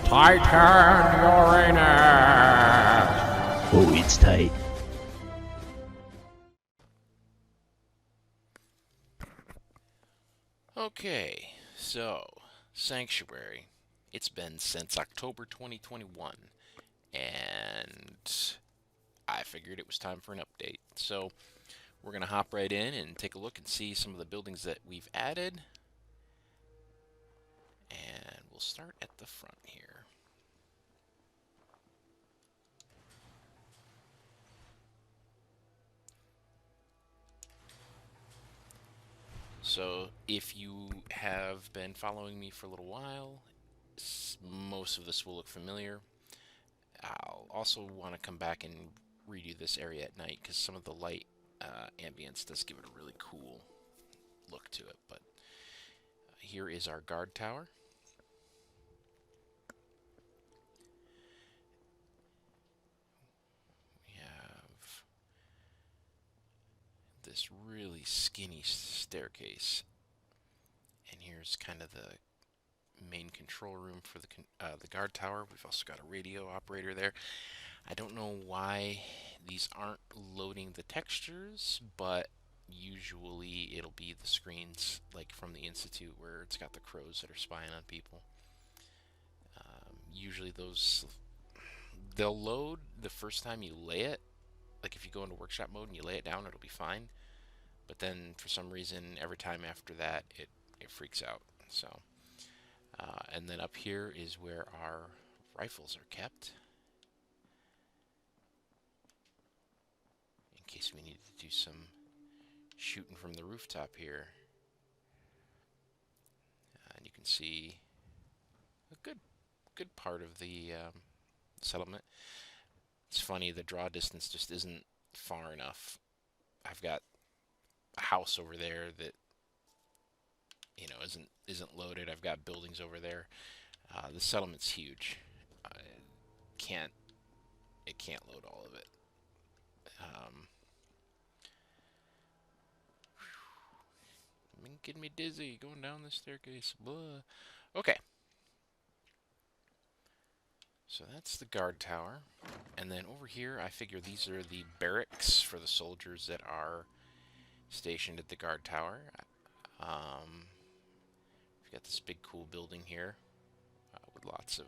Titan Uranus! Oh, it's tight. Okay, so Sanctuary. It's been since October 2021, and I figured it was time for an update. So we're going to hop right in and take a look and see some of the buildings that we've added. And we'll start at the front here. So if you have been following me for a little while, most of this will look familiar. I'll also want to come back and redo this area at night because some of the light ambience does give it a really cool look to it. But here is our guard tower. We have this really skinny staircase, and here's kind of the main control room for the guard tower. We've also got a radio operator there. I don't know why these aren't loading the textures, but usually it'll be the screens like from the Institute where it's got the crows that are spying on people. Usually they'll load the first time you lay it. Like if you go into workshop mode and you lay it down, it'll be fine. But then for some reason, every time after that, it freaks out. So, and then up here is where our rifles are kept, in case we need to do some shooting from the rooftop here. And you can see a good part of the settlement. It's funny, the draw distance just isn't far enough. I've got a house over there that isn't loaded. I've got buildings over there. The settlement's huge. It can't load all of it. Getting me dizzy going down this staircase. Blah. Okay. So that's the guard tower. And then over here, I figure these are the barracks for the soldiers that are stationed at the guard tower. We've got this big cool building here with lots of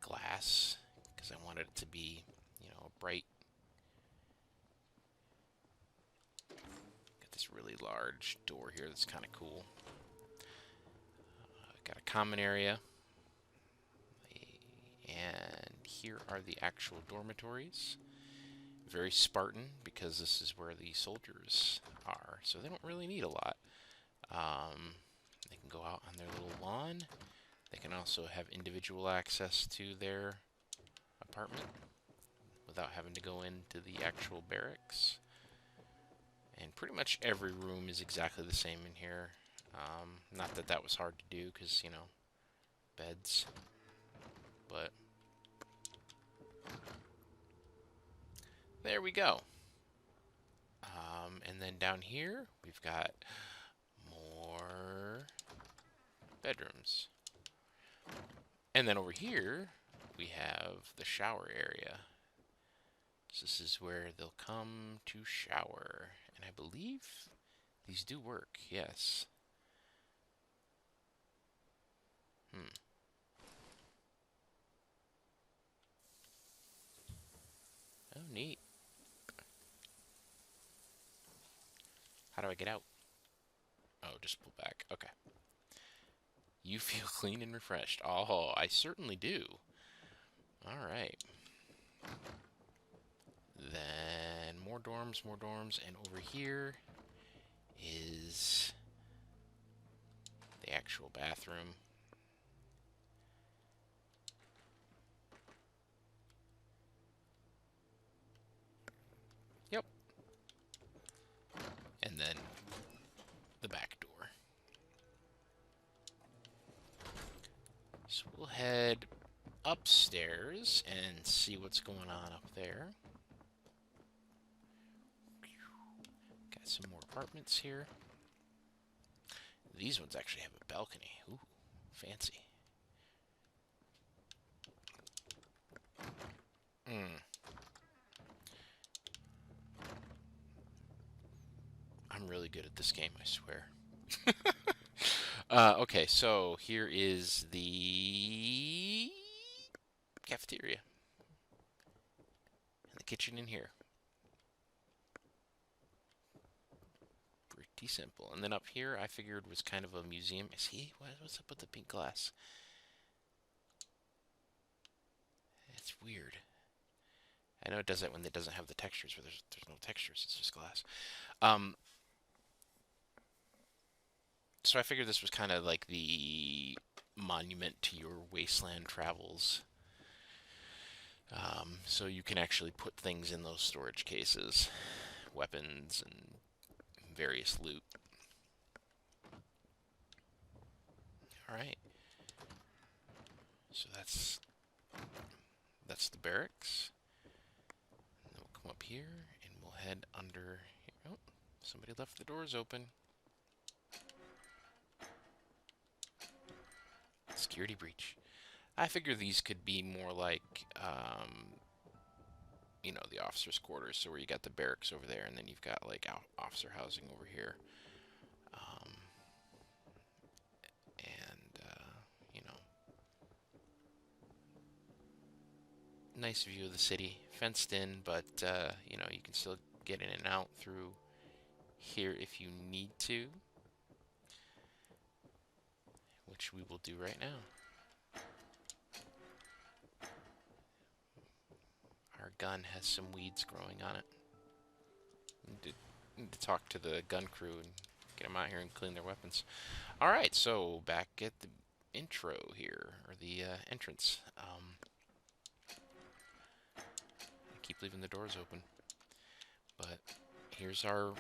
glass because I wanted it to be, bright. Got this really large door here that's kind of cool. Got a common area. And here are the actual dormitories. Very Spartan because this is where the soldiers are, so they don't really need a lot. They can go out on their little lawn. They can also have individual access to their apartment without having to go into the actual barracks. And pretty much every room is exactly the same in here. Not that that was hard to do because, beds. But there we go. And then down here, we've got more bedrooms. And then over here, we have the shower area. So this is where they'll come to shower. And I believe these do work, yes. Oh, neat. How do I get out? Oh, just pull back. Okay. You feel clean and refreshed. Oh, I certainly do. All right. Then more dorms, and over here is the actual bathroom. Yep. And then the back door. So we'll head upstairs and see what's going on up there. Got some more apartments here. These ones actually have a balcony. Ooh, fancy. Mm. I'm really good at this game, I swear. Okay, so here is the cafeteria and the kitchen in here. Pretty simple. And then up here, I figured was kind of a museum. See, what's up with the pink glass? It's weird. I know it does that when it doesn't have the textures, but there's no textures. It's just glass. Um, so I figured this was kind of like the monument to your wasteland travels. So you can actually put things in those storage cases, weapons and various loot. All right. So that's the barracks. And then we'll come up here and we'll head under here. Oh, somebody left the doors open. Security breach. I figure these could be more like, you know, the officers' quarters. So where you got the barracks over there, and then you've got like officer housing over here. Um, and you know, nice view of the city, fenced in, but you know, you can still get in and out through here if you need to, which we will do right now. Our gun has some weeds growing on it. Need to talk to the gun crew and get them out here and clean their weapons. All right, so back at the intro here, or the entrance. I keep leaving the doors open, but here's our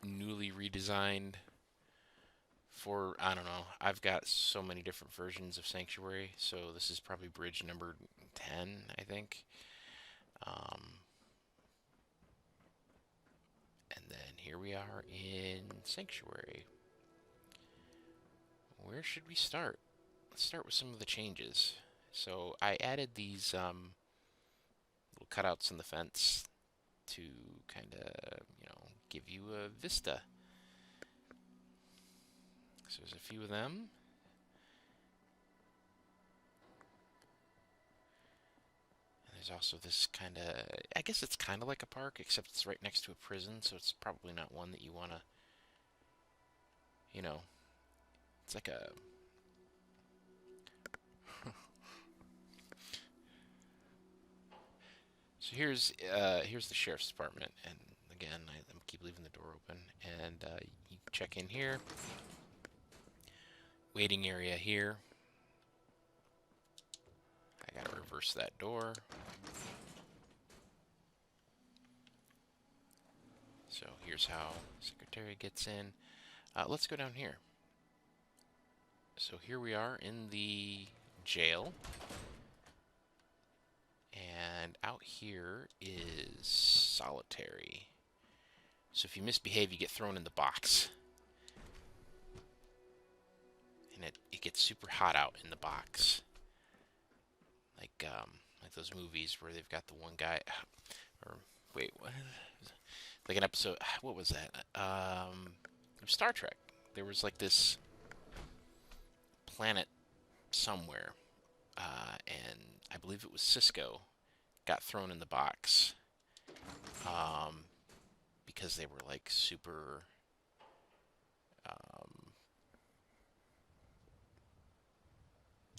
newly redesigned for, I don't know, I've got so many different versions of Sanctuary, so this is probably bridge number 10, I think. And then here we are in Sanctuary. Where should we start? Let's start with some of the changes. So I added these little cutouts in the fence to kind of, you know, give you a vista. So there's a few of them. And there's also this kind of, I guess it's kind of like a park, except it's right next to a prison, so it's probably not one that you want to, you know, it's like a So here's the sheriff's department, and again, I keep leaving the door open, and you check in here. Waiting area here. I gotta reverse that door. So here's how secretary gets in. Let's go down here. So here we are in the jail. And out here is solitary. So if you misbehave, you get thrown in the box. And it gets super hot out in the box. Like those movies where they've got the one guy, or wait, what? Like an episode, what was that? Star Trek. There was like this planet somewhere, and I believe it was Cisco got thrown in the box because they were like super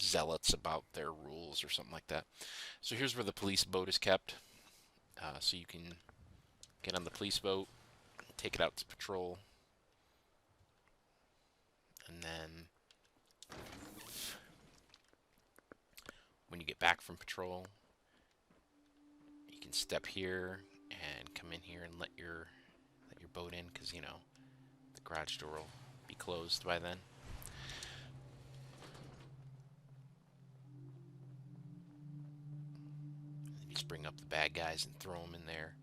zealots about their rules or something like that. So here's where the police boat is kept. So you can get on the police boat, take it out to patrol, and then when you get back from patrol, you can step here and come in here and let your boat in, because you know the garage door will be closed by then. And you just bring up the bad guys and throw them in there.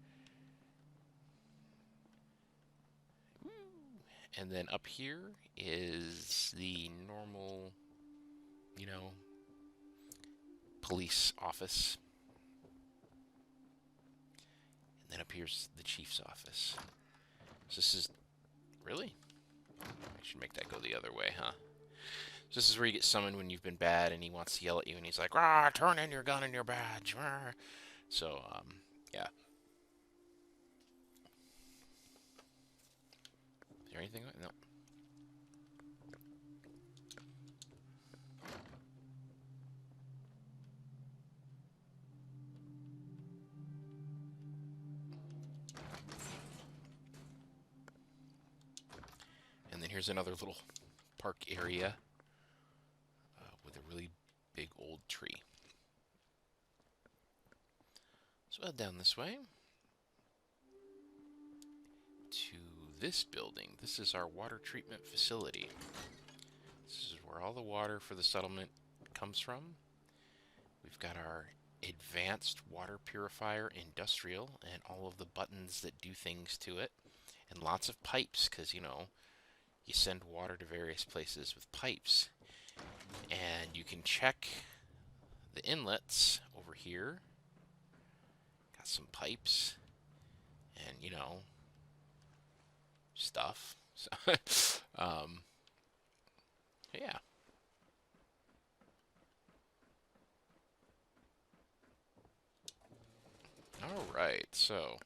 And then up here is the normal, you know, police office. Then up here's the chief's office. So this is... Really? I should make that go the other way, huh? So this is where you get summoned when you've been bad and he wants to yell at you and he's like, "Ah, turn in your gun and your badge." Rah. So, yeah. Is there anything? No. And then here's another little park area with a really big old tree. So head down this way to this building. This is our water treatment facility. This is where all the water for the settlement comes from. We've got our advanced water purifier industrial and all of the buttons that do things to it. And lots of pipes, because, you know, you send water to various places with pipes. And you can check the inlets over here. Got some pipes and, you know, stuff. So, yeah. Alright, so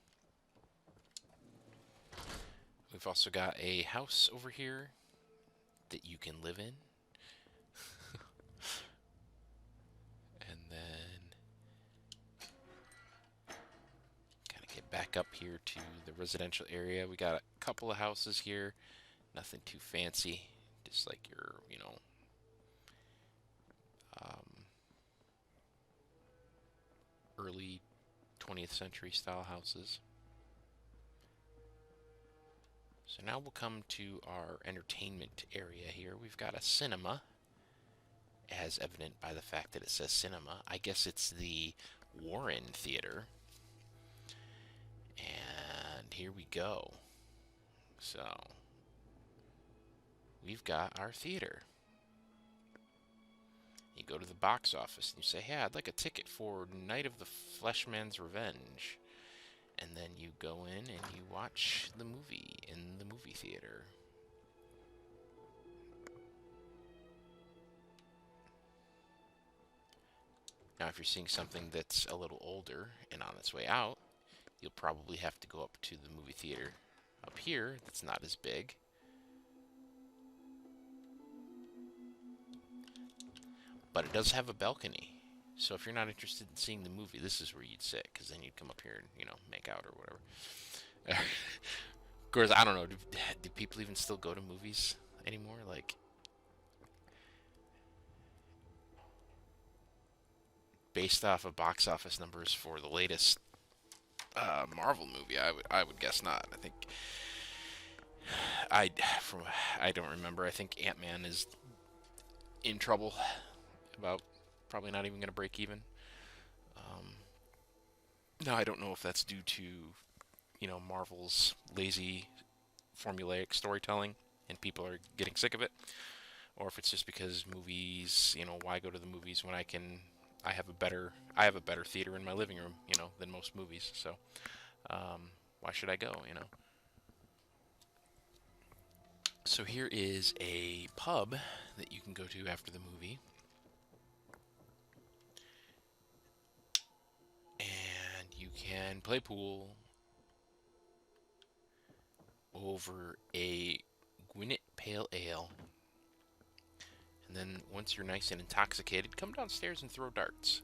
we've also got a house over here that you can live in. And then kind of get back up here to the residential area. We got a couple of houses here, nothing too fancy, just like your, you know, early 20th century style houses. So now we'll come to our entertainment area here. We've got a cinema, as evident by the fact that it says cinema. I guess it's the Warren Theater. And here we go. So we've got our theater. You go to the box office and you say, "Hey, I'd like a ticket for Night of the Fleshman's Revenge." And then you go in and you watch the movie in the movie theater. Now, if you're seeing something that's a little older and on its way out, you'll probably have to go up to the movie theater up here that's not as big. But it does have a balcony. So if you're not interested in seeing the movie, this is where you'd sit, because then you'd come up here and, you know, make out or whatever. Of course, I don't know. Do people even still go to movies anymore? Like, based off of box office numbers for the latest Marvel movie, I would guess not. I think I don't remember. I think Ant-Man is in trouble about probably not even going to break even. Now I don't know if that's due to, you know, Marvel's lazy formulaic storytelling and people are getting sick of it, or if it's just because movies, you know, why go to the movies when I have a better theater in my living room, you know, than most movies. So why should I go, you know? So here is a pub that you can go to after the movie. And you can play pool over a Gwinnett Pale Ale. And then once you're nice and intoxicated, come downstairs and throw darts.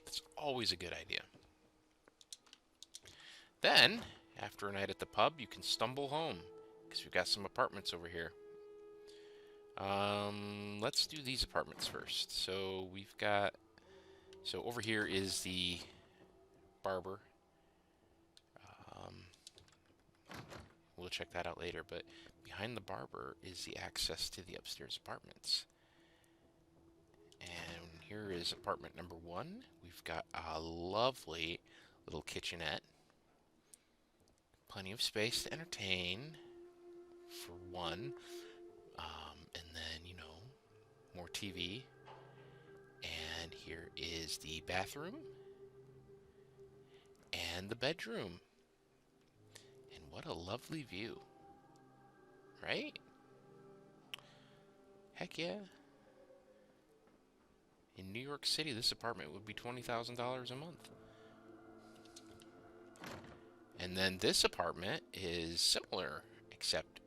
That's always a good idea. Then, after a night at the pub, you can stumble home, because we've got some apartments over here. Let's do these apartments first. So we've got... So over here is the barber. We'll check that out later, but behind the barber is the access to the upstairs apartments. And here is apartment number 1. We've got a lovely little kitchenette. Plenty of space to entertain, for one. And then, you know, more TV. And here is the bathroom. And the bedroom. And what a lovely view. Right? Heck yeah. In New York City, this apartment would be $20,000 a month. And then this apartment is similar, except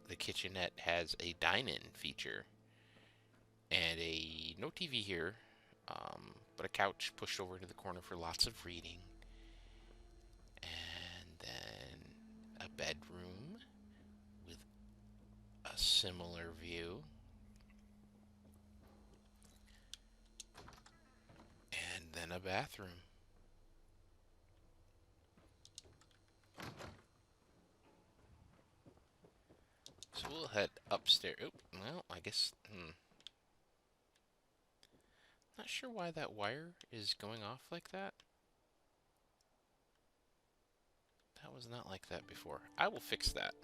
the kitchenette has a dine-in feature. And no TV here, but a couch pushed over to the corner for lots of reading. And then a bedroom with a similar view. And then a bathroom. So we'll head upstairs. Oh, well, I guess, not sure why that wire is going off like that. That was not like that before. I will fix that.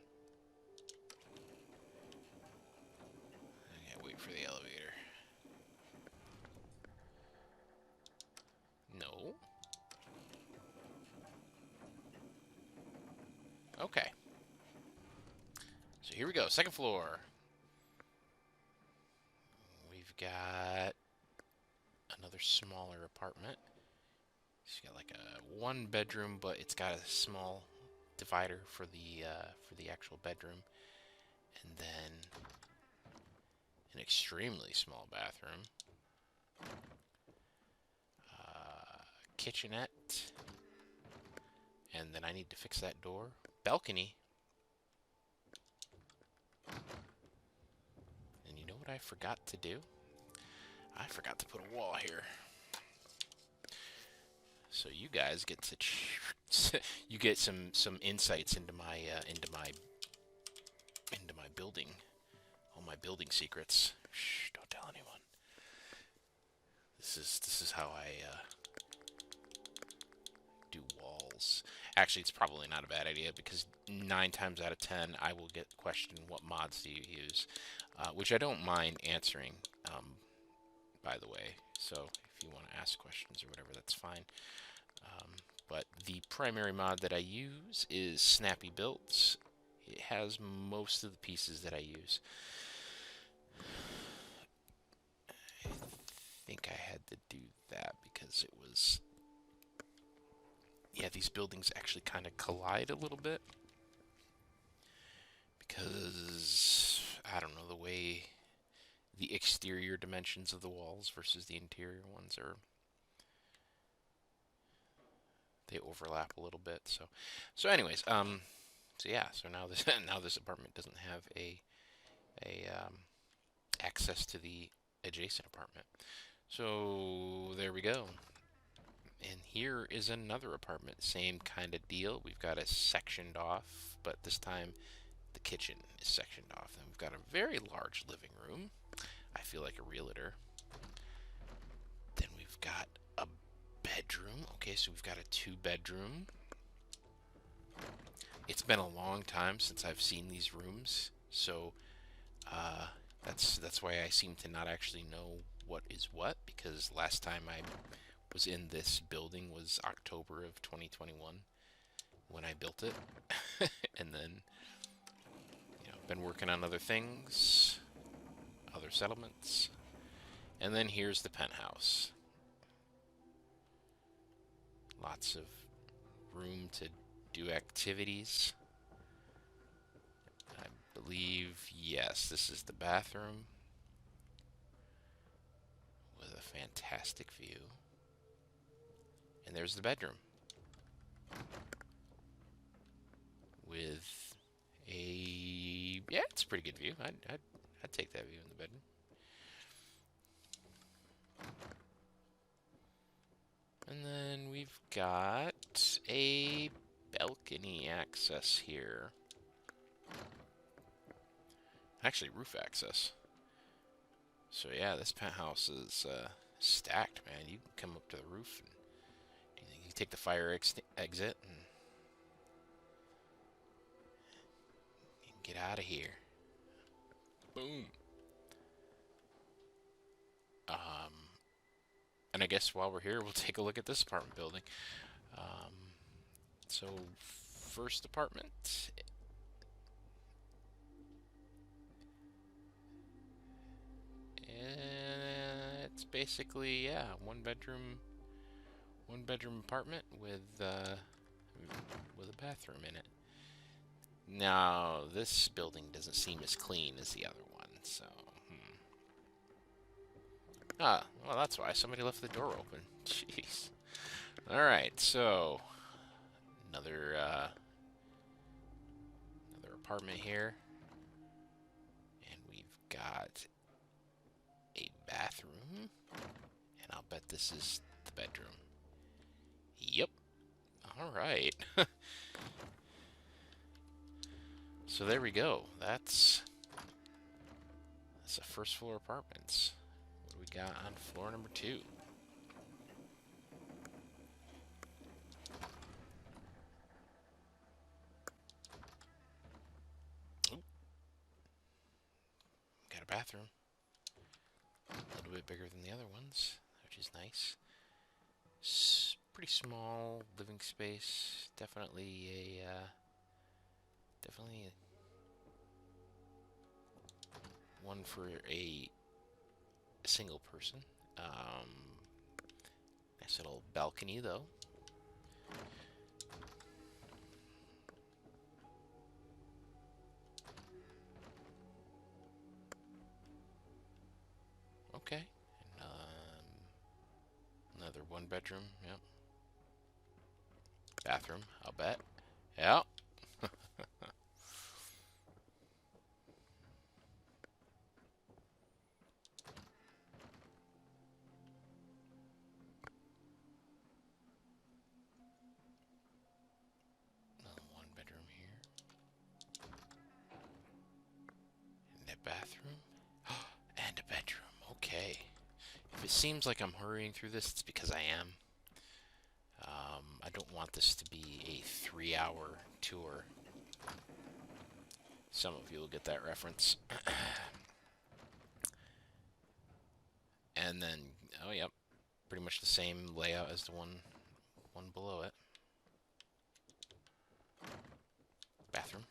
I gotta wait for the elevator. No. Okay. So here we go, second floor. We've got another smaller apartment. It's got like a one bedroom, but it's got a small divider for the actual bedroom, and then an extremely small bathroom, kitchenette, and then I need to fix that door. Balcony. And you know what I forgot to do? I forgot to put a wall here. So you guys get to you get some insights into my building, all my building secrets. Shh, don't tell anyone. This is how I do walls. Actually, it's probably not a bad idea because 9 times out of 10 I will get questioned, what mods do you use? Which I don't mind answering, by the way. So if you want to ask questions or whatever, that's fine. But the primary mod that I use is Snappy Builds. It has most of the pieces that I use. I think I had to do that because it was... Yeah, these buildings actually kind of collide a little bit. Because, I don't know, the way the exterior dimensions of the walls versus the interior ones are... They overlap a little bit. So anyways, so yeah, so now this now this apartment doesn't have a access to the adjacent apartment. So there we go. And here is another apartment, same kind of deal. We've got it sectioned off, but this time the kitchen is sectioned off. And we've got a very large living room. I feel like a realtor. Then we've got a bedroom. Okay, so we've got a 2-bedroom. It's been a long time since I've seen these rooms, so that's why I seem to not actually know what is what, because last time I was in this building was October of 2021 when I built it. And then, been working on other things, other settlements. And then here's the penthouse. Lots of room to do activities. I believe, yes, this is the bathroom with a fantastic view. And there's the bedroom with a, yeah, it's a pretty good view. I'd take that view in the bedroom. And then we've got a balcony access here. Actually, roof access. So yeah, this penthouse is stacked, man. You can come up to the roof and you take the fire exit and you can get out of here. Boom. And I guess while we're here, we'll take a look at this apartment building. So, first apartment. It's basically, yeah, one bedroom apartment with a bathroom in it. Now, this building doesn't seem as clean as the other one, so Ah, well, that's why somebody left the door open. Jeez. All right, so another another apartment here, and we've got a bathroom, and I'll bet this is the bedroom. Yep. All right. So there we go. That's the first floor apartments. What do we got on floor number 2? Ooh, got a bathroom. A little bit bigger than the other ones, which is nice. Pretty small living space. Definitely one for a single person. Nice little balcony though. Okay. Another one bedroom. Yep. Bathroom, I'll bet. Yep. Another one bedroom here. And a bathroom. And a bedroom. Okay. If it seems like I'm hurrying through this, it's because I am. I don't want this to be a 3-hour tour. Some of you will get that reference. And then, oh yep, pretty much the same layout as the one below it. Bathroom.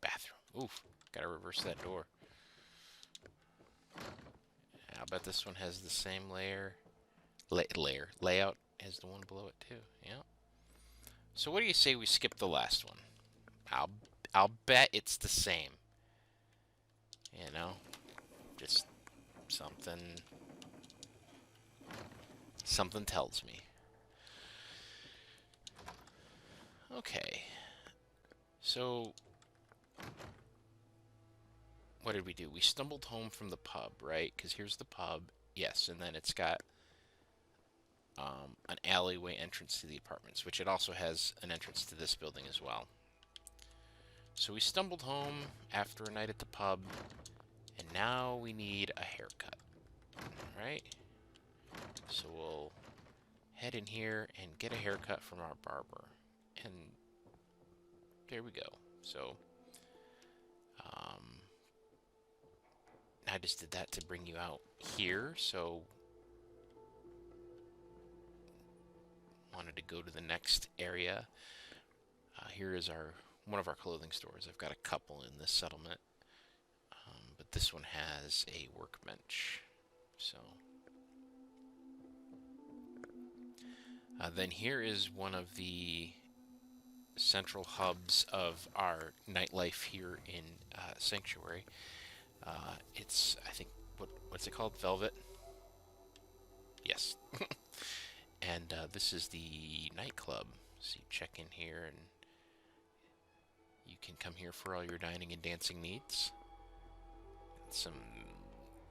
Bathroom. Oof, gotta reverse that door. I bet this one has the same layout as the one below it too. Yeah. So what do you say we skip the last one? I'll bet it's the same. You know, just something tells me. Okay. So what did we do? We stumbled home from the pub, right? Because here's the pub. Yes, and then it's got an alleyway entrance to the apartments, which it also has an entrance to this building as well. So we stumbled home after a night at the pub, and now we need a haircut, right? So we'll head in here and get a haircut from our barber. And there we go. So I just did that to bring you out here, so wanted to go to the next area. Here is one of our clothing stores. I've got a couple in this settlement, but this one has a workbench. So then here is one of the central hubs of our nightlife here in Sanctuary. It's, I think, what's it called? Velvet? Yes. And this is the nightclub. So you check in here and you can come here for all your dining and dancing needs. Some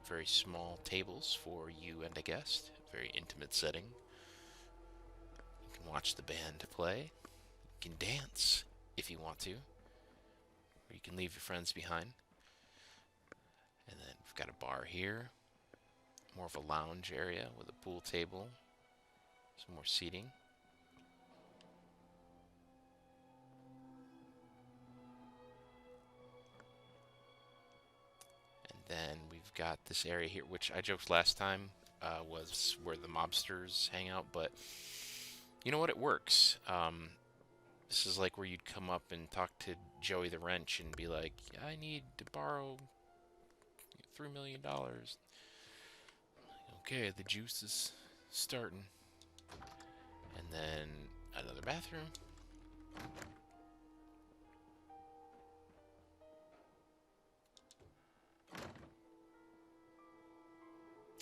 very small tables for you and a guest. Very intimate setting. You can watch the band play. You can dance if you want to. Or you can leave your friends behind. And then we've got a bar here. More of a lounge area with a pool table. Some more seating. And then we've got this area here, which I joked last time was where the mobsters hang out, but you know what? It works. This is like where you'd come up and talk to Joey the Wrench and be like, I need to borrow $3 million. Okay, the juice is starting. And then another bathroom.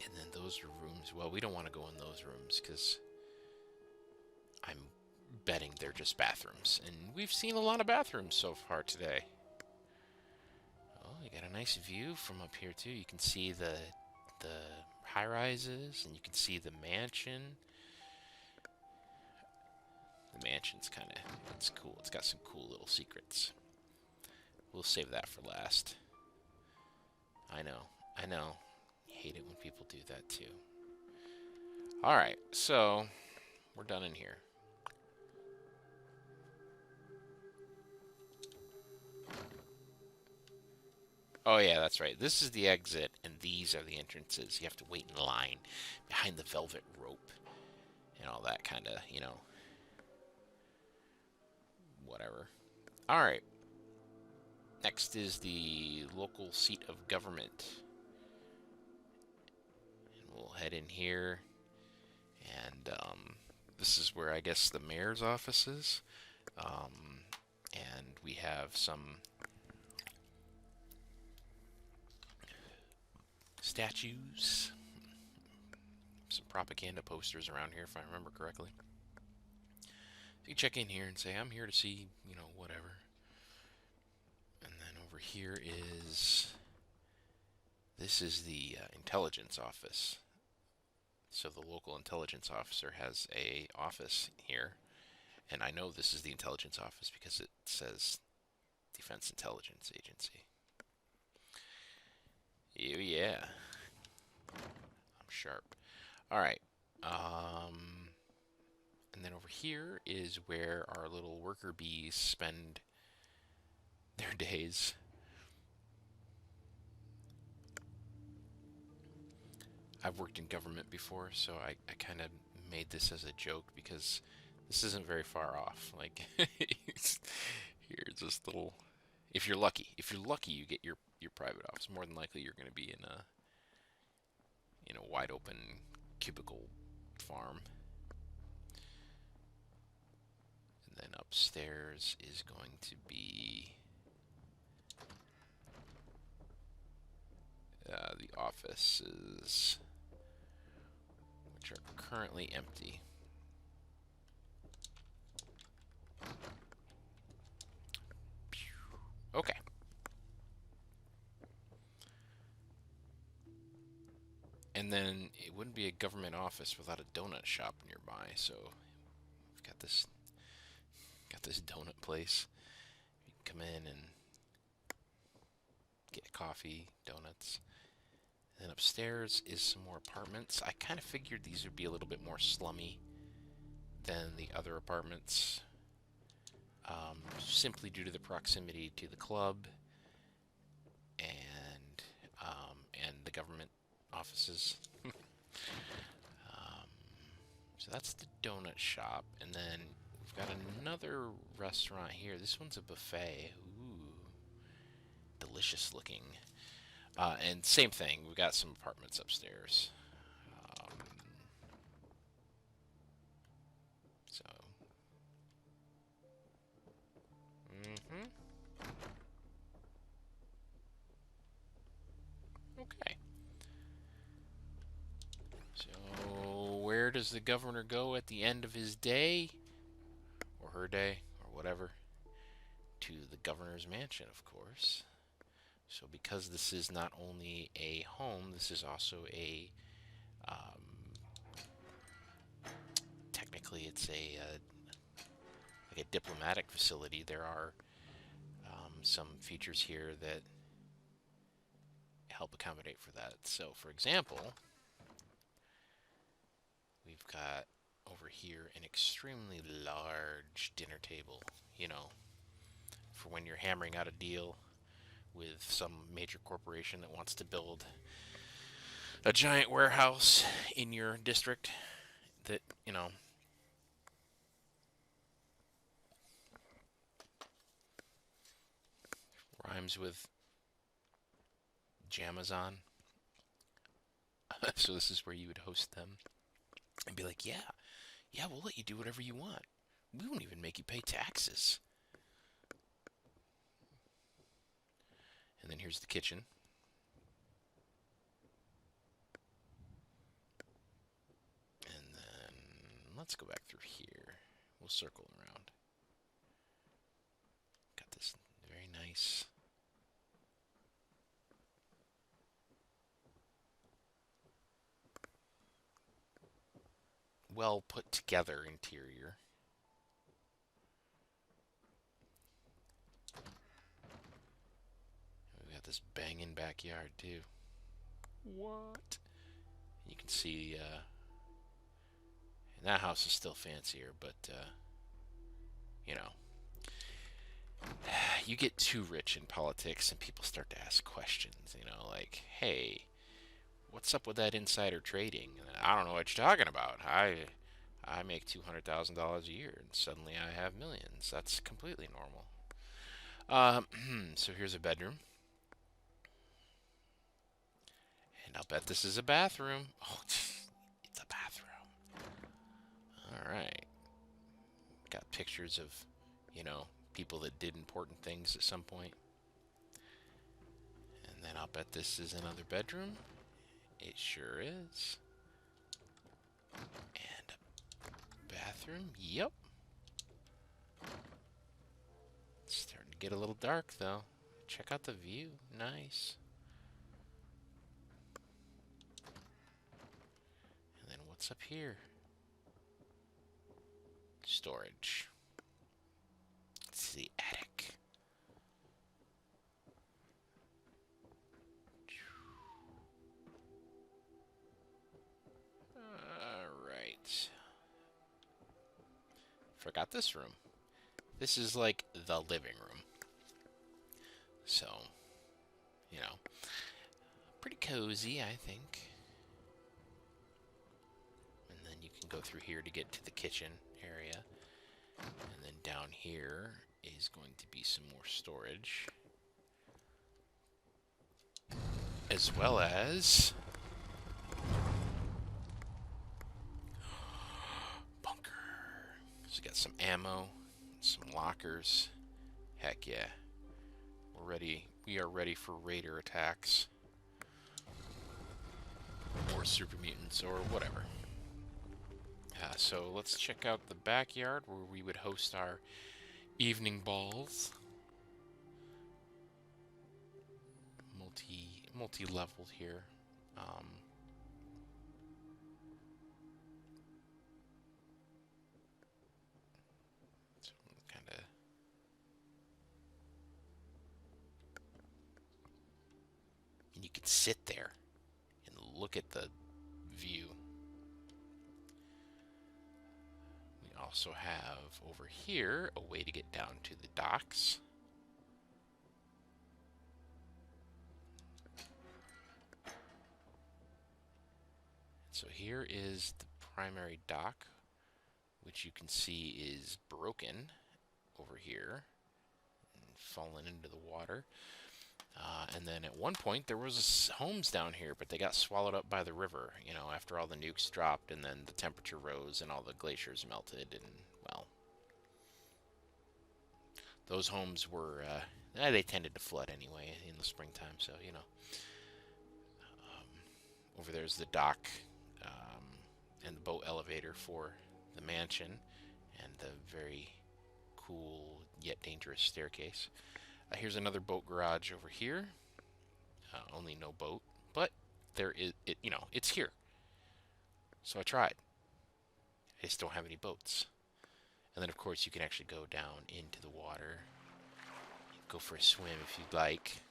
And then those are rooms. Well, we don't want to go in those rooms because I'm betting they're just bathrooms. And we've seen a lot of bathrooms so far today. Oh, you got a nice view from up here too. You can see the high rises, and you can see the mansion. The mansion's kind of, it's cool. It's got some cool little secrets. We'll save that for last. I know. Hate it when people do that too. Alright, so we're done in here. Oh yeah, that's right. This is the exit, and these are the entrances. You have to wait in line behind the velvet rope and all that kind of, whatever. Alright. Next is the local seat of government. And we'll head in here. And this is where I guess the mayor's office is. And we have some statues, some propaganda posters around here, if I remember correctly. So you check in here and say, I'm here to see, whatever. And then over here this is the intelligence office. So the local intelligence officer has a office here. And I know this is the intelligence office because it says Defense Intelligence Agency. Oh, yeah. I'm sharp. Alright. And then over here is where our little worker bees spend their days. I've worked in government before, so I kind of made this as a joke because this isn't very far off. Like, here's this little... If you're lucky, you get your private office. More than likely, you're going to be in a wide open cubicle farm. And then upstairs is going to be the offices, which are currently empty. Okay. And then it wouldn't be a government office without a donut shop nearby. So we've got this donut place. You can come in and get coffee, donuts. And then upstairs is some more apartments. I kind of figured these would be a little bit more slummy than the other apartments, simply due to the proximity to the club and the government offices. So that's the donut shop, and then we've got another restaurant here. This one's a buffet. Ooh, delicious looking. And same thing, we've got some apartments upstairs. So, okay. So, where does the governor go at the end of his day? Or her day, or whatever? To the governor's mansion, of course. So because this is not only a home, this is also a, technically it's like a diplomatic facility. There are some features here that help accommodate for that. So for example, we've got over here an extremely large dinner table, for when you're hammering out a deal with some major corporation that wants to build a giant warehouse in your district that, rhymes with Jamazon. So this is where you would host them and be like, yeah, yeah, we'll let you do whatever you want. We won't even make you pay taxes. And then here's the kitchen. And then let's go back through here. We'll circle around. Got this very nice well put together interior. We got this banging backyard too. What? You can see, and that house is still fancier, but you know, you get too rich in politics and people start to ask questions. You know, like, hey, what's up with that insider trading? I don't know what you're talking about. I make $200,000 a year and suddenly I have millions. That's completely normal. So here's a bedroom. And I'll bet this is a bathroom. Oh, it's a bathroom. All right. Got pictures of, you know, people that did important things at some point. And then I'll bet this is another bedroom. It sure is. And a bathroom. Yep. It's starting to get a little dark, though. Check out the view. Nice. And then what's up here? Storage. It's the attic. Alright. Forgot this room. This is like the living room. So, you know, pretty cozy, I think. And then you can go through here to get to the kitchen area. And then down here is going to be some more storage. As well as bunker. So we got some ammo, some lockers. Heck yeah. We're ready. We are ready for raider attacks. Or super mutants or whatever. So let's check out the backyard where we would host our evening balls. Multi-leveled here. So kind of. And you can sit there and look at the view. We also have over here a way to get down to the docks. So here is the primary dock, which you can see is broken over here and fallen into the water. And then at one point there was homes down here, but they got swallowed up by the river, you know, after all the nukes dropped and then the temperature rose and all the glaciers melted and, well, those homes were, they tended to flood anyway in the springtime, so, you know. Over there's the dock and the boat elevator for the mansion and the very cool yet dangerous staircase. Here's another boat garage over here. Only no boat, but there is, you know, it's here. So I tried. I just don't have any boats. And then, of course, you can actually go down into the water. Go for a swim if you'd like.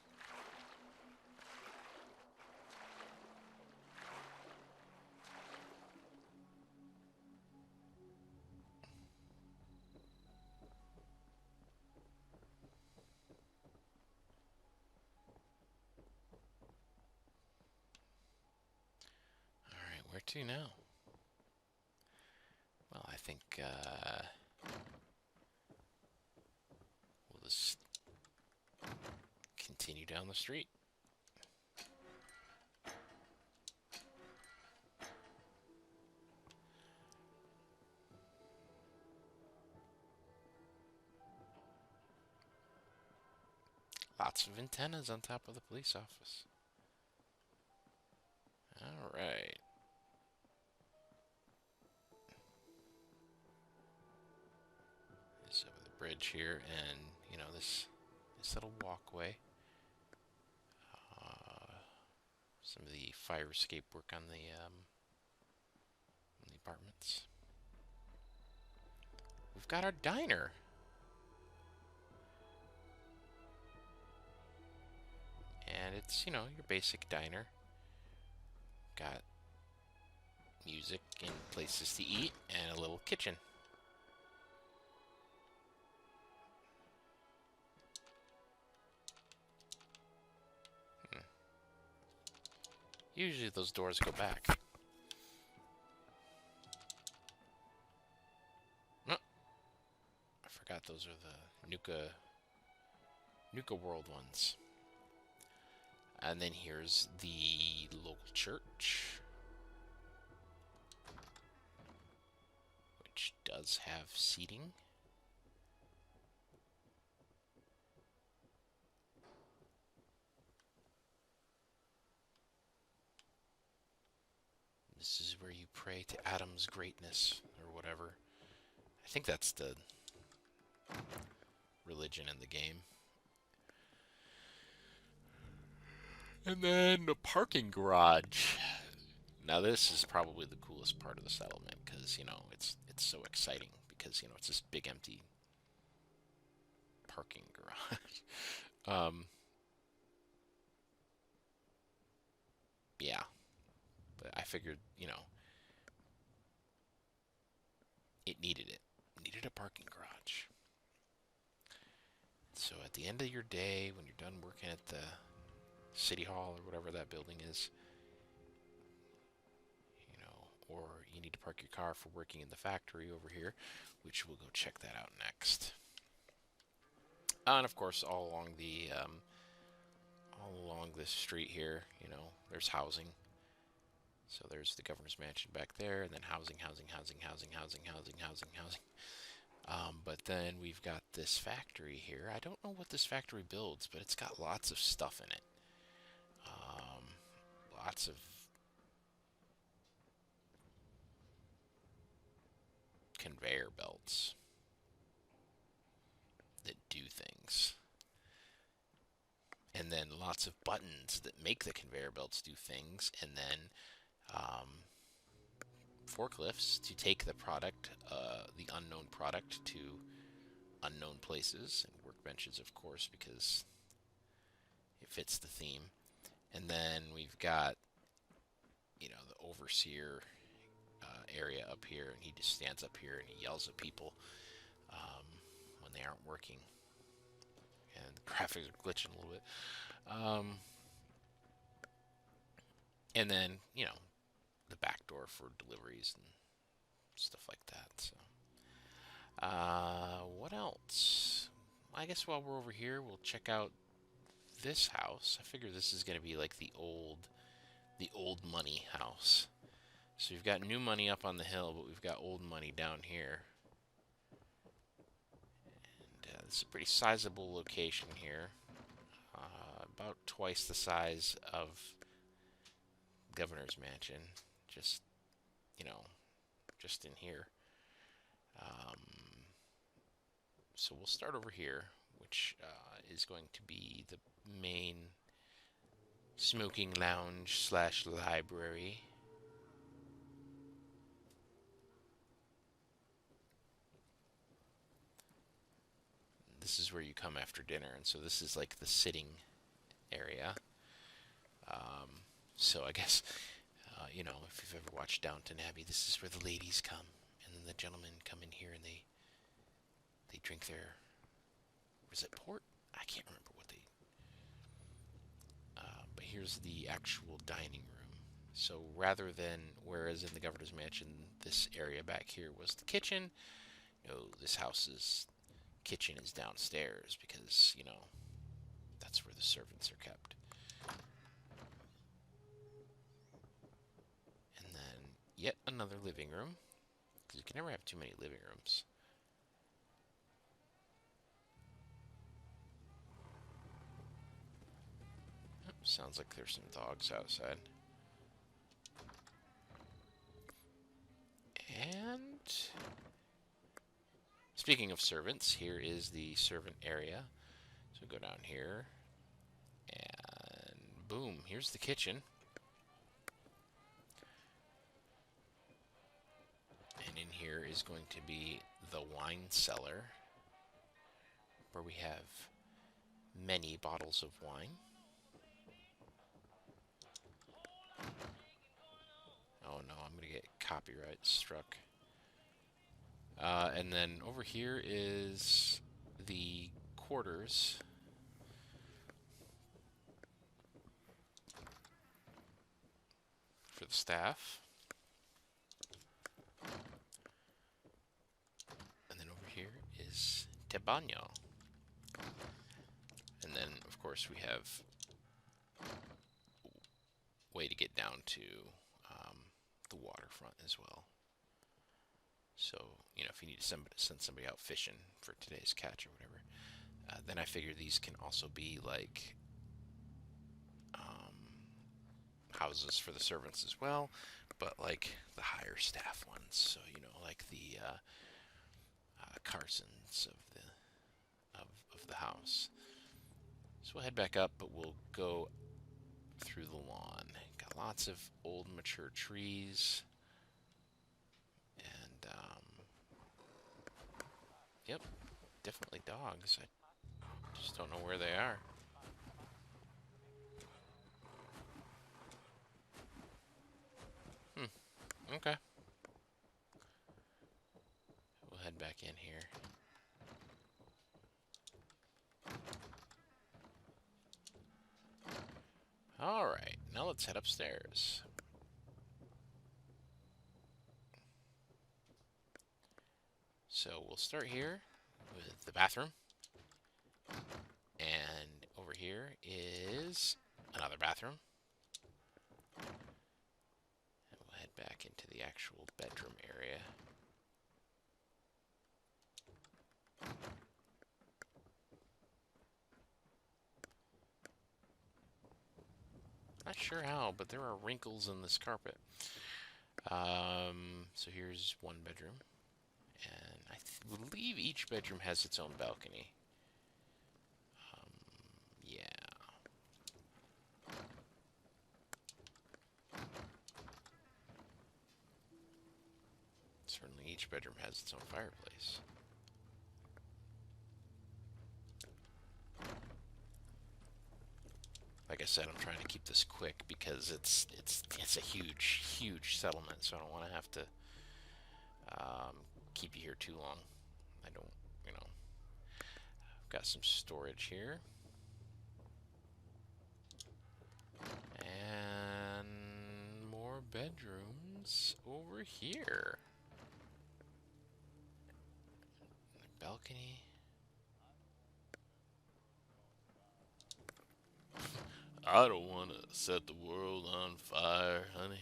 Where to now? Well, I think we'll just down the street. Lots of antennas on top of the police office. All right. It's over the bridge here, and you know this little walkway. Some of the fire escape work on the apartments. We've got our diner. And it's, you know, your basic diner. Got music and places to eat and a little kitchen. Usually those doors go back. Oh, I forgot those are the Nuka World ones. And then here's the local church, which does have seating. This is where you pray to Adam's greatness, or whatever. I think that's the religion in the game. And then the parking garage. Now this is probably the coolest part of the settlement, because, you know, it's so exciting, because, you know, it's this big empty parking garage. Yeah. But I figured, you know, it needed it. It needed a parking garage. So at the end of your day, when you're done working at the City Hall or whatever that building is, you know, or you need to park your car for working in the factory over here, which we'll go check that out next. And of course, all along this street here, you know, there's housing. So there's the governor's mansion back there, and then housing. But then we've got this factory here. I don't know what this factory builds, but it's got lots of stuff in it. Lots of conveyor belts that do things. And then lots of buttons that make the conveyor belts do things. And then forklifts to take the product, the unknown product, to unknown places. And workbenches, of course, because it fits the theme. And then we've got, you know, the overseer area up here, and he just stands up here and he yells at people when they aren't working. And the graphics are glitching a little bit. And then, you know, the back door for deliveries and stuff like that. So, what else? I guess while we're over here, we'll check out this house. I figure this is going to be like the old money house. So we've got new money up on the hill, but we've got old money down here. And this is a pretty sizable location here. About twice the size of Governor's Mansion. Just, you know, just in here. So we'll start over here, which is going to be the main smoking lounge / library. This is where you come after dinner, and so this is like the sitting area. So I guess, you know, if you've ever watched Downton Abbey, this is where the ladies come, and then the gentlemen come in here and they drink their, was it port? I can't remember what they, but here's the actual dining room. So rather than, whereas in the governor's mansion, this area back here was the kitchen, no, this house's kitchen is downstairs, because, you know, that's where the servants are kept. And then yet another living room, because you can never have too many living rooms. Oh, sounds like there's some dogs outside. And speaking of servants, here is the servant area. So go down here, and boom, here's the kitchen. And in here is going to be the wine cellar, where we have many bottles of wine. Oh no, I'm going to get copyright struck. And then over here is the quarters. For the staff. And then over here is te baño. And then, of course, we have a way to get down to the waterfront as well. So, you know, if you need to send somebody out fishing for today's catch or whatever, then I figure these can also be like houses for the servants as well, but like the higher staff ones. So, you know, like the Carsons of the house. So we'll head back up, but we'll go through the lawn. Got lots of old mature trees. And, yep, definitely dogs. I just don't know where they are. Okay. We'll head back in here. Alright, now let's head upstairs. So we'll start here with the bathroom. And over here is another bathroom. And we'll head back into the actual bedroom area. Not sure how, but there are wrinkles in this carpet. So here's one bedroom. And I believe each bedroom has its own balcony. Yeah. Certainly each bedroom has its own fireplace. Like I said, I'm trying to keep this quick because it's a huge settlement, so I don't want to have to keep you here too long. I don't, you know. I've got some storage here. And more bedrooms over here. Balcony. I don't want to set the world on fire, honey.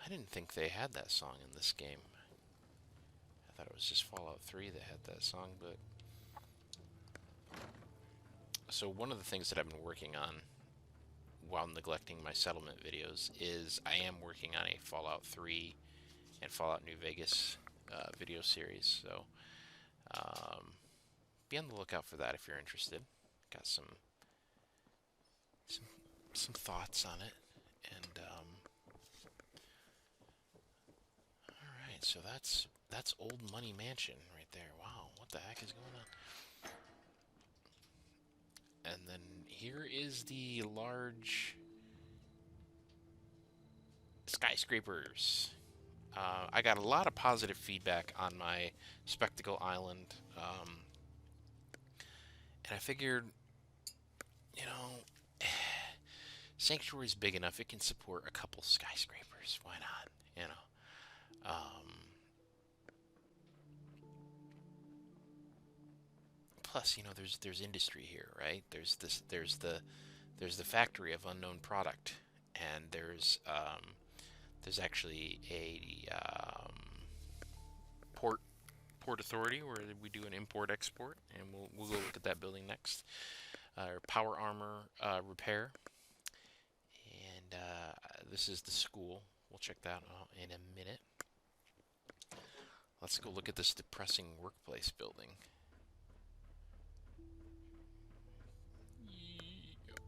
I didn't think they had that song in this game. I thought it was just Fallout 3 that had that song, but... So one of the things that I've been working on while neglecting my settlement videos is I am working on a Fallout 3 and Fallout New Vegas video series, so be on the lookout for that if you're interested. Got some thoughts on it, and all right, so that's Old Money Mansion right there. Wow, what the heck is going on? And then here is the large skyscrapers. I got a lot of positive feedback on my Spectacle Island, and I figured, you know, Sanctuary's big enough; it can support a couple skyscrapers. Why not? You know. plus, you know, there's industry here, right? There's the factory of unknown product, and there's actually a port authority where we do an import export, and we'll go look at that building next. Power armor repair, and this is the school. We'll check that out in a minute. Let's go look at this depressing workplace building. Yep.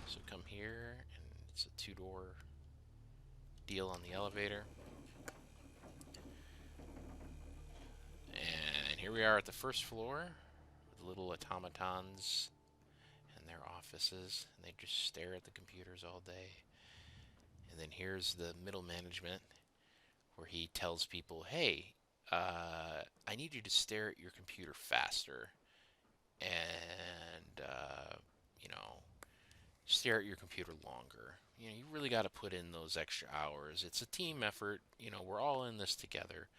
So come here, and it's a two-door deal on the elevator. And here we are at the first floor with little automatons and their offices, and they just stare at the computers all day. And then here's the middle management, where he tells people, hey, I need you to stare at your computer faster, and you know, stare at your computer longer. You know, you really got to put in those extra hours. It's a team effort. You know, we're all in this together.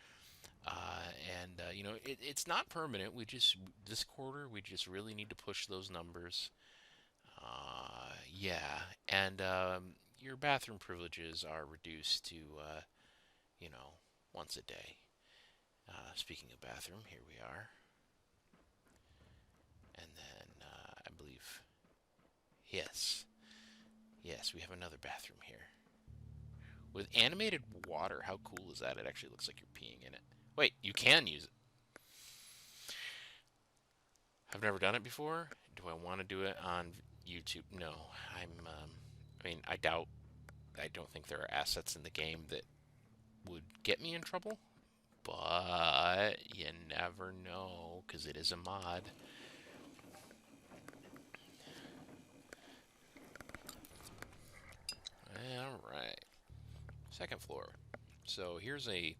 You know, it's not permanent. This quarter, we just really need to push those numbers. Yeah, and your bathroom privileges are reduced to, you know, once a day. Speaking of bathroom, here we are. And then I believe, yes, we have another bathroom here. With animated water, how cool is that? It actually looks like you're peeing in it. Wait, you can use it. I've never done it before. Do I want to do it on YouTube? No. I mean, I don't think there are assets in the game that would get me in trouble, but you never know, because it is a mod. Alright. Second floor. So here's a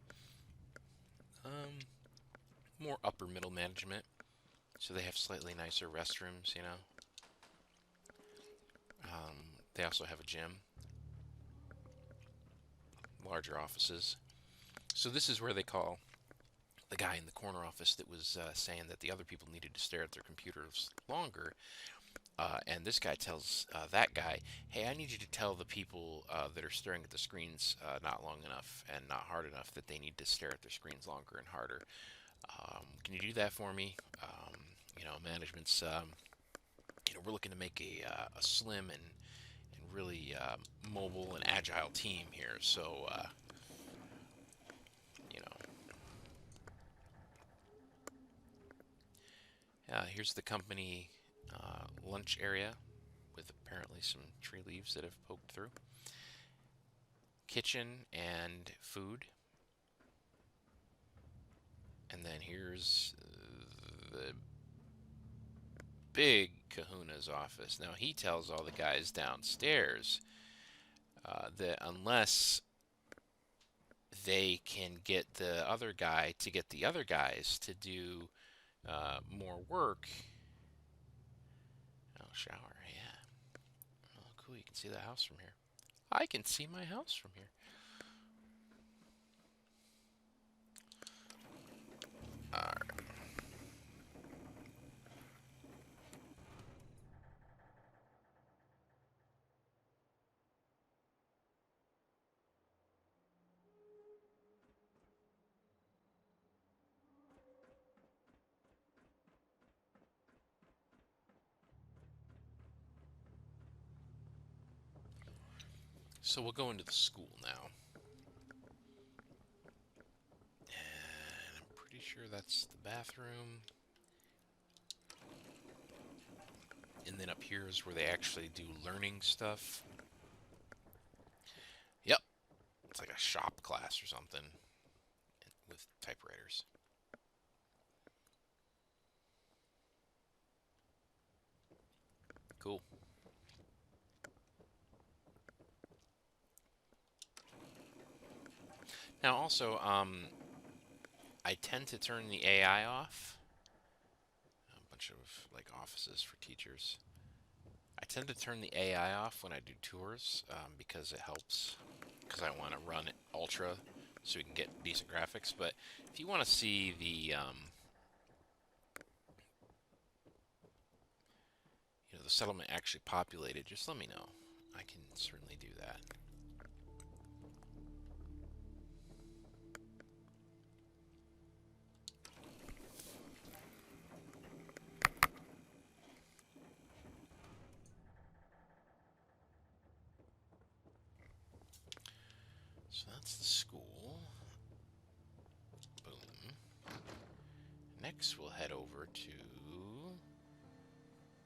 more upper middle management. So they have slightly nicer restrooms, you know. They also have a gym. Larger offices. So this is where they call the guy in the corner office that was saying that the other people needed to stare at their computers longer. And this guy tells that guy, hey, I need you to tell the people that are staring at the screens not long enough and not hard enough that they need to stare at their screens longer and harder. Can you do that for me? You know, management's, you know, we're looking to make a slim and really mobile and agile team here. So, you know, here's the company lunch area with apparently some tree leaves that have poked through. Kitchen and food. And then here's the big Kahuna's office. Now he tells all the guys downstairs that unless they can get the other guy to get the other guys to do more work. Oh, shower, yeah. Oh, cool, you can see the house from here. I can see my house from here. Alright. So we'll go into the school now. And I'm pretty sure that's the bathroom. And then up here is where they actually do learning stuff. Yep. It's like a shop class or something with typewriters. Cool. Now also, I tend to turn the AI off. A bunch of like offices for teachers. I tend to turn the AI off when I do tours because it helps. Because I want to run it ultra so we can get decent graphics. But if you want to see the settlement actually populated, just let me know. I can certainly do that. So that's the school. Boom. Next, we'll head over to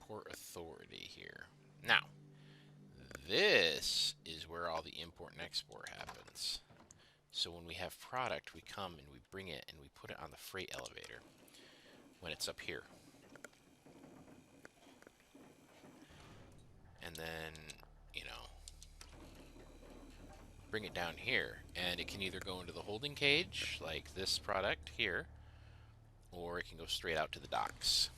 Port Authority here. Now, this is where all the import and export happens. So when we have product, we come and we bring it and we put it on the freight elevator when it's up here. And then, you know, bring it down here. And it can either go into the holding cage, like this product here, or it can go straight out to the docks.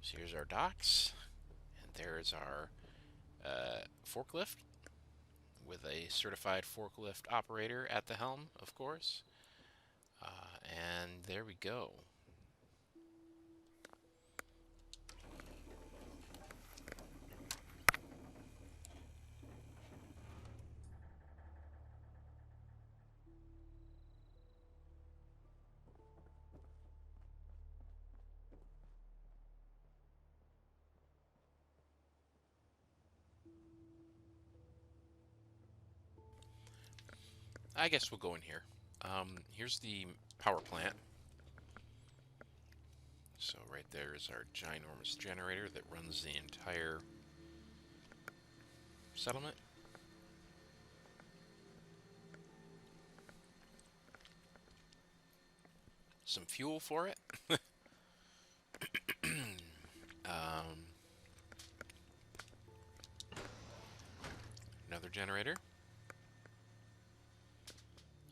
So here's our docks, and there's our forklift with a certified forklift operator at the helm, of course. And there we go. I guess we'll go in here. Here's the power plant. So right there is our ginormous generator that runs the entire settlement. Some fuel for it. Another generator.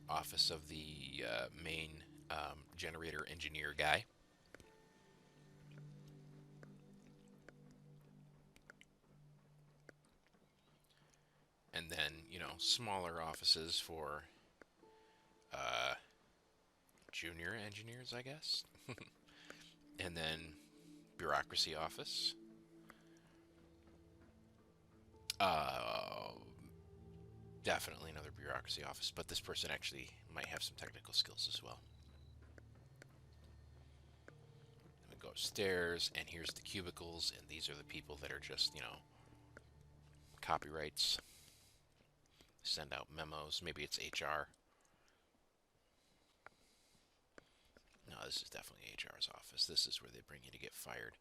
Office of the main generator engineer guy. And then, you know, smaller offices for junior engineers, I guess. And then bureaucracy office. Definitely another bureaucracy office, but this person actually might have some technical skills as well. We go upstairs, and here's the cubicles, and these are the people that are just, you know, copyrights, send out memos. Maybe it's HR. No, this is definitely HR's office. This is where they bring you to get fired.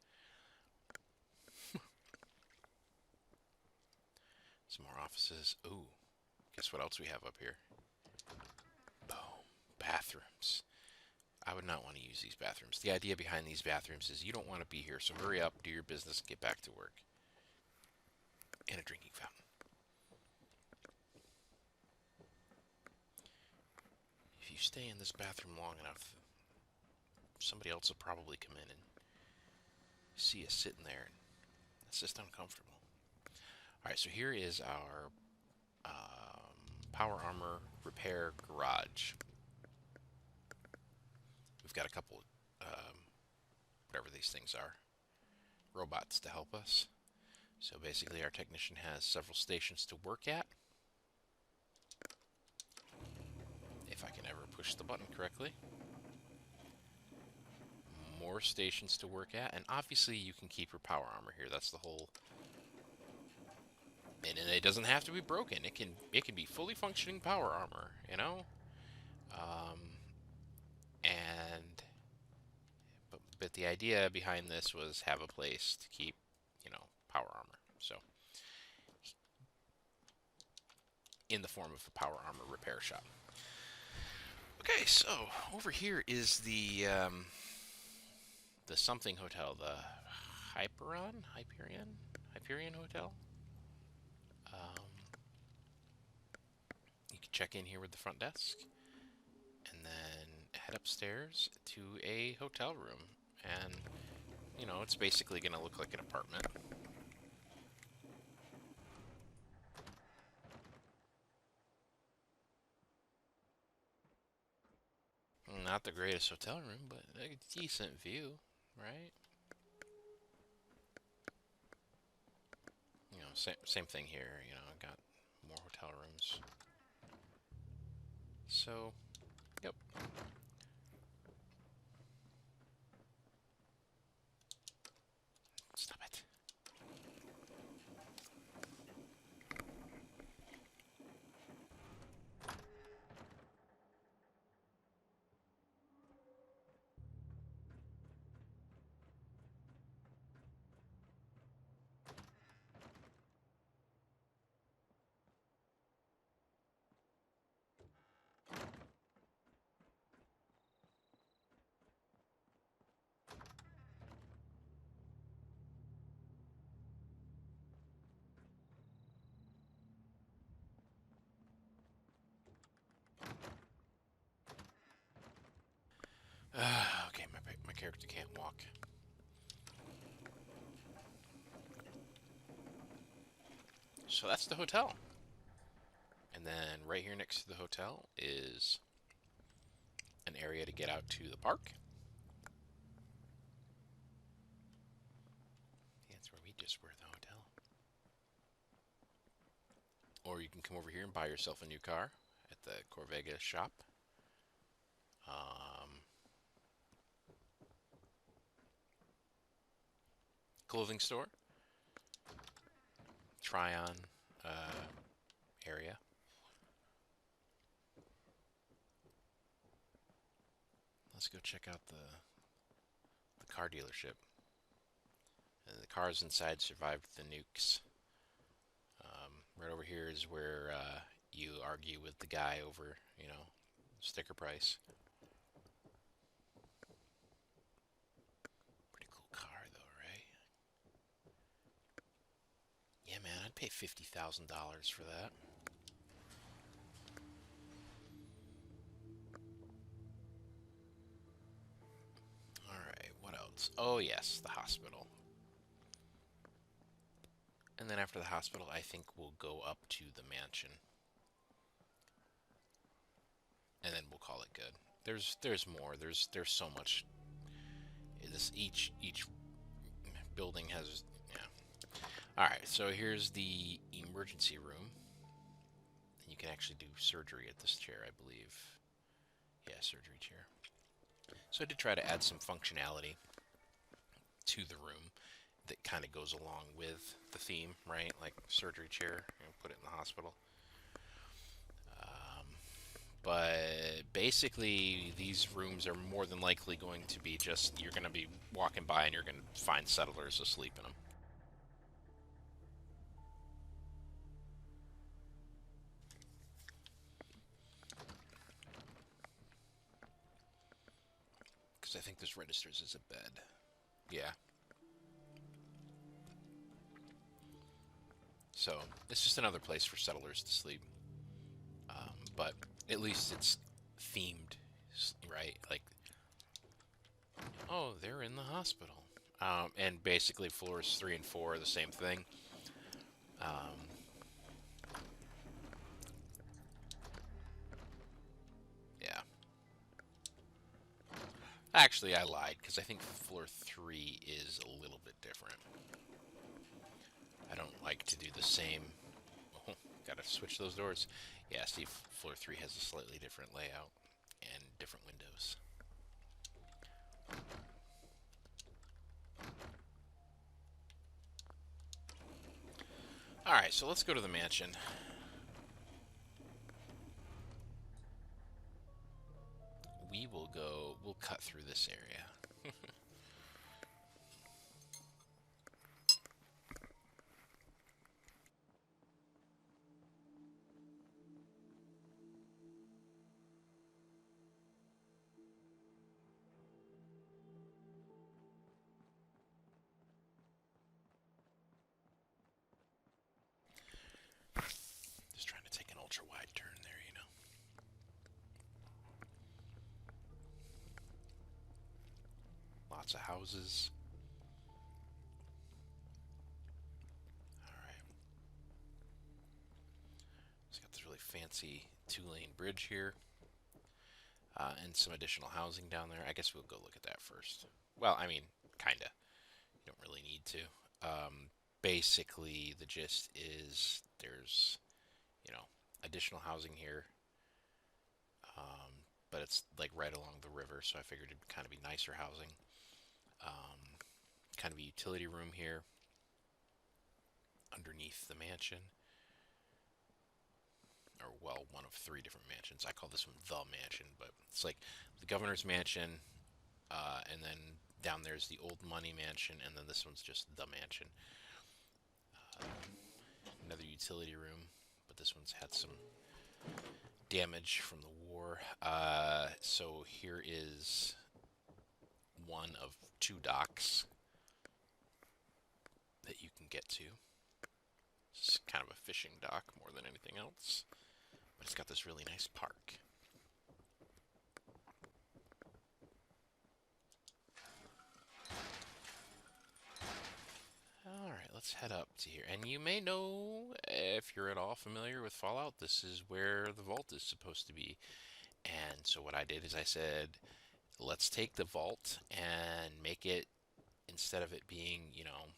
Some more offices. Ooh, guess what else we have up here? Boom. Bathrooms. I would not want to use these bathrooms. The idea behind these bathrooms is you don't want to be here, so hurry up, do your business, get back to work. And a drinking fountain. If you stay in this bathroom long enough, somebody else will probably come in and see you sitting there. It's just uncomfortable. Alright, so here is our power armor repair garage. We've got a couple, whatever these things are, robots to help us. So basically our technician has several stations to work at. If I can ever push the button correctly. More stations to work at, and obviously you can keep your power armor here. That's the whole... And it doesn't have to be broken. It can be fully functioning power armor, you know? But the idea behind this was have a place to keep, you know, power armor. So, in the form of a power armor repair shop. Okay, so over here is the something hotel, the Hyperion Hotel. You can check in here with the front desk, and then head upstairs to a hotel room. And, you know, it's basically going to look like an apartment. Not the greatest hotel room, but a decent view, right? same thing here. You know, I got more hotel rooms. So, yep. Stop it. Okay, my character can't walk. So that's the hotel. And then right here next to the hotel is an area to get out to the park. Yeah, that's where we just were, the hotel. Or you can come over here and buy yourself a new car at the Corvega shop. Clothing store. Try-on area. Let's go check out the car dealership. The cars inside survived the nukes. Right over here is where you argue with the guy over, you know, sticker price. Pretty cool car though, right? Yeah, man, I'd pay $50,000 for that. Alright, what else? Oh, yes, the hospital. And then after the hospital, I think we'll go up to the mansion. And then we'll call it good. There's more. There's so much. This each building has, yeah. All right, so here's the emergency room. You can actually do surgery at this chair, I believe. Yeah, surgery chair. So I did try to add some functionality to the room that kind of goes along with the theme, right? Like surgery chair, you know, put it in the hospital. But basically, these rooms are more than likely going to be just, you're going to be walking by and you're going to find settlers asleep in them. Because I think this registers as a bed. Yeah. So, it's just another place for settlers to sleep. But at least it's themed, right? Like, oh, they're in the hospital. And basically, floors 3 and 4 are the same thing. Yeah. Actually, I lied, because I think floor 3 is a little bit different. I don't like to do the same. Oh, gotta switch those doors. Yeah, see, floor 3 has a slightly different layout and different windows. Alright, so let's go to the mansion. We'll cut through this area. Just trying to take an ultra wide turn there, you know. Lots of houses. Alright. It's got this really fancy 2-lane bridge here. And some additional housing down there. I guess we'll go look at that first. Well, I mean, kinda. You don't really need to. basically the gist is there's, you know, additional housing here, but it's like right along the river, so I figured it'd kind of be nicer housing. Kind of a utility room here underneath the mansion, or well, one of three different mansions. I call this one the mansion, but it's like the governor's mansion, and then down there's the old money mansion, and then this one's just the mansion. Another utility room, but this one's had some damage from the war. So here is one of two docks that you can get to. It's kind of a fishing dock more than anything else, but it's got this really nice park. Alright, let's head up to here. And you may know, if you're at all familiar with Fallout, this is where the vault is supposed to be. And so what I did is I said, let's take the vault and make it, instead of it being, you know,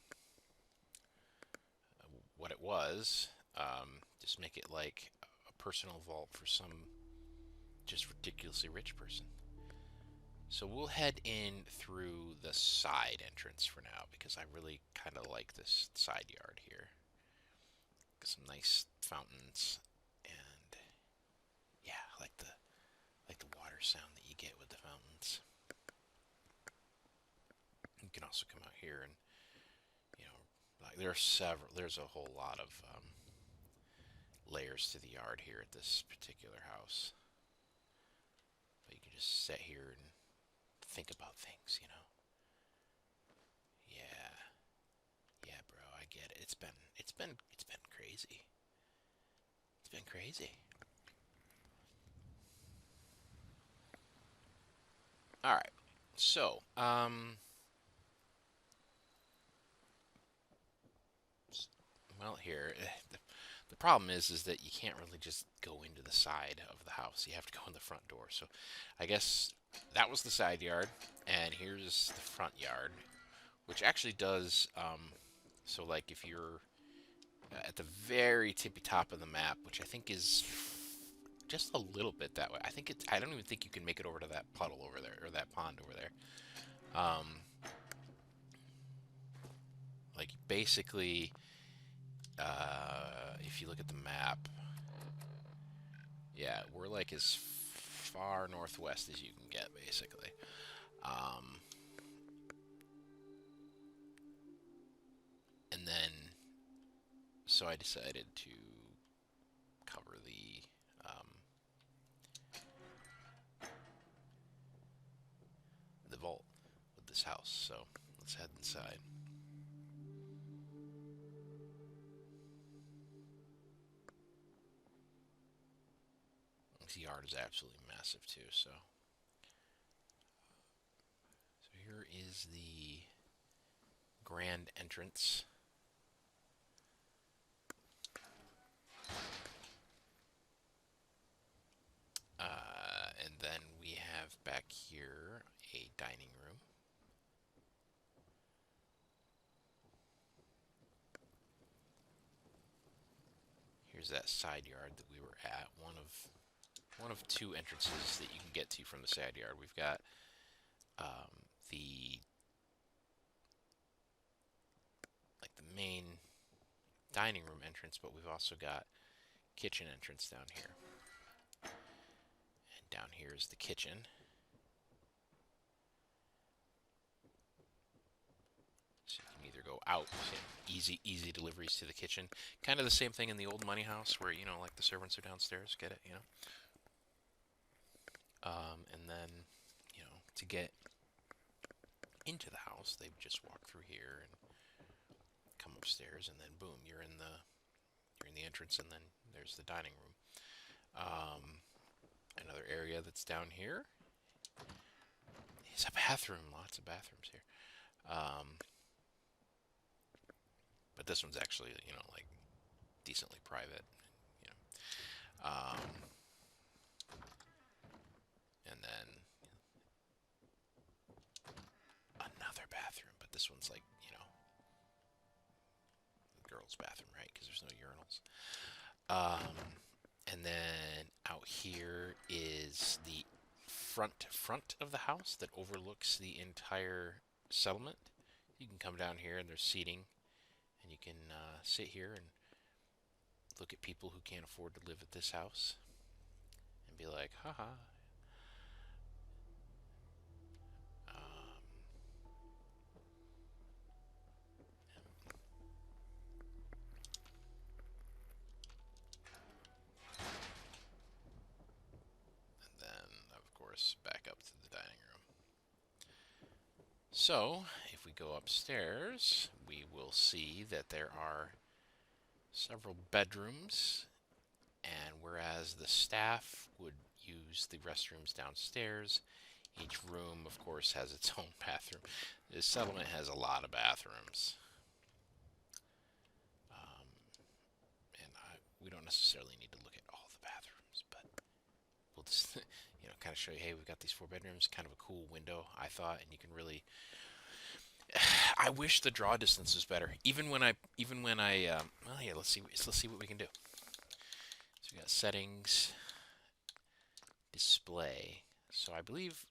what it was, just make it like a personal vault for some just ridiculously rich person. So we'll head in through the side entrance for now because I really kind of like this side yard here. Got some nice fountains, and yeah, I like the water sound that you get with the fountains. You can also come out here and, you know, like there's a whole lot of layers to the yard here at this particular house. But you can just sit here and think about things, you know. Yeah, yeah, bro, I get it. It's been crazy. It's been crazy. All right, so well, here the problem is that you can't really just go into the side of the house. You have to go in the front door. So I guess that was the side yard, and here's the front yard, which actually does. So like if you're at the very tippy top of the map, which I think is just a little bit that way. I think it's. I don't even think you can make it over to that puddle over there or that pond over there. Um, like basically, if you look at the map, yeah, we're like as far northwest as you can get, basically. Um, and then, so I decided to cover the vault with this house. So let's head inside. This yard is absolutely massive too. So here is the grand entrance. And then we have back here a dining room. Here's that side yard that we were at. One of two entrances that you can get to from the side yard. We've got the the main dining room entrance, but we've also got kitchen entrance down here. And down here is the kitchen. So you can either go out, easy deliveries to the kitchen. Kind of the same thing in the old money house where, you know, like the servants are downstairs, get it, you know. And then, you know, to get into the house, they just walk through here and come upstairs, and then boom, you're in the entrance, and then there's the dining room. Another area that's down here is a bathroom. Lots of bathrooms here. But this one's actually, you know, like decently private, you know. And then another bathroom, but this one's like, you know, girls' bathroom, right? Because there's no urinals. Um, and then out here is the front of the house that overlooks the entire settlement. You can come down here and there's seating, and you can sit here and look at people who can't afford to live at this house and be like, haha. And then, of course, back up to the dining room. So, if we go upstairs, we will see that there are several bedrooms, and whereas the staff would use the restrooms downstairs, each room, of course, has its own bathroom. This settlement has a lot of bathrooms. We don't necessarily need to look at all the bathrooms, but we'll just, kind of show you, hey, we've got these 4 bedrooms, kind of a cool window, I thought, and you can really. I wish the draw distance was better. Well, yeah, let's see what we can do. So we got settings, display. So I believe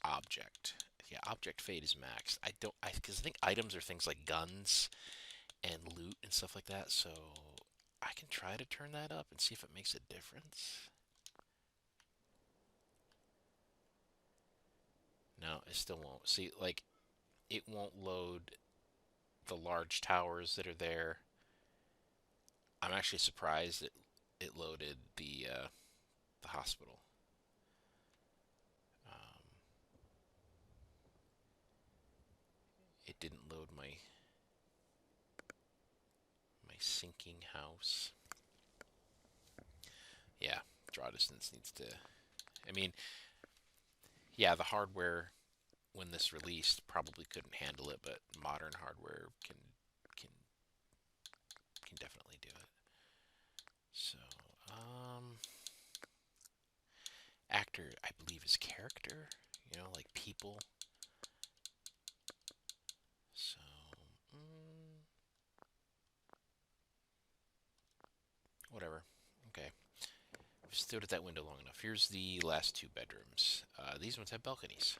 object. Yeah, object fade is maxed. Because I think items are things like guns and loot and stuff like that. So I can try to turn that up and see if it makes a difference. No, it still won't. See, like, it won't load the large towers that are there. I'm actually surprised it loaded the hospital. Um, it didn't load my sinking house. Yeah, draw distance needs to. I mean, yeah, the hardware when this released probably couldn't handle it, but modern hardware can can definitely do it. So, actor, I believe, is character. Like people. So, whatever. Okay. I've stood at that window long enough. Here's the last 2 bedrooms. These ones have balconies.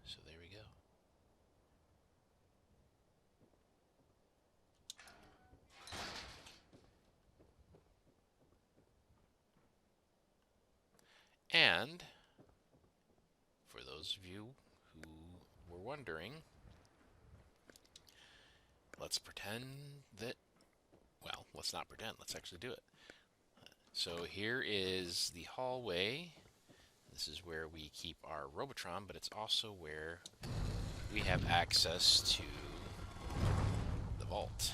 So there we go. And for those of you who were wondering, let's pretend that, well, let's not pretend, let's actually do it. So here is the hallway. This is where we keep our Robotron, but it's also where we have access to the vault.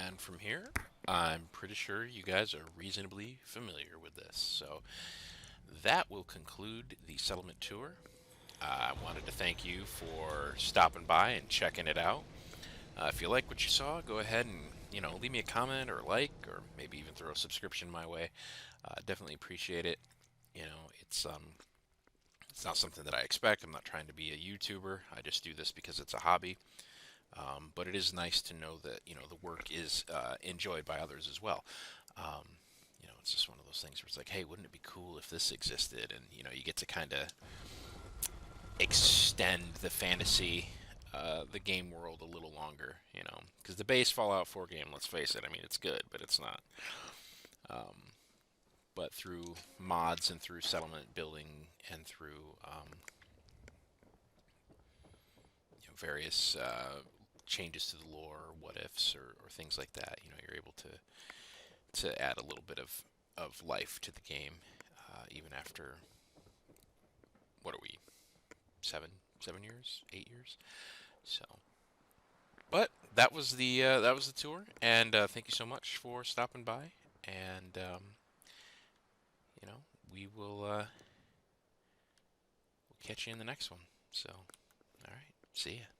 And from here, I'm pretty sure you guys are reasonably familiar with this. So that will conclude the settlement tour. I wanted to thank you for stopping by and checking it out. If you like what you saw, go ahead and leave me a comment or like, or maybe even throw a subscription my way. Definitely appreciate it. It's not something that I expect. I'm not trying to be a YouTuber. I just do this because it's a hobby. But it is nice to know that the work is enjoyed by others as well. It's just one of those things where it's like, hey, wouldn't it be cool if this existed? And you get to kind of extend the fantasy, the game world a little longer. Because the base Fallout 4 game, let's face it, I mean, it's good, but it's not But through mods and through settlement building and through various changes to the lore, what ifs, or things like that, you're able to add a little bit of life to the game, even after, what are we, 7 years, 8 years? So, but that was the tour, and thank you so much for stopping by, and you know we will we'll catch you in the next one. So, all right, see ya.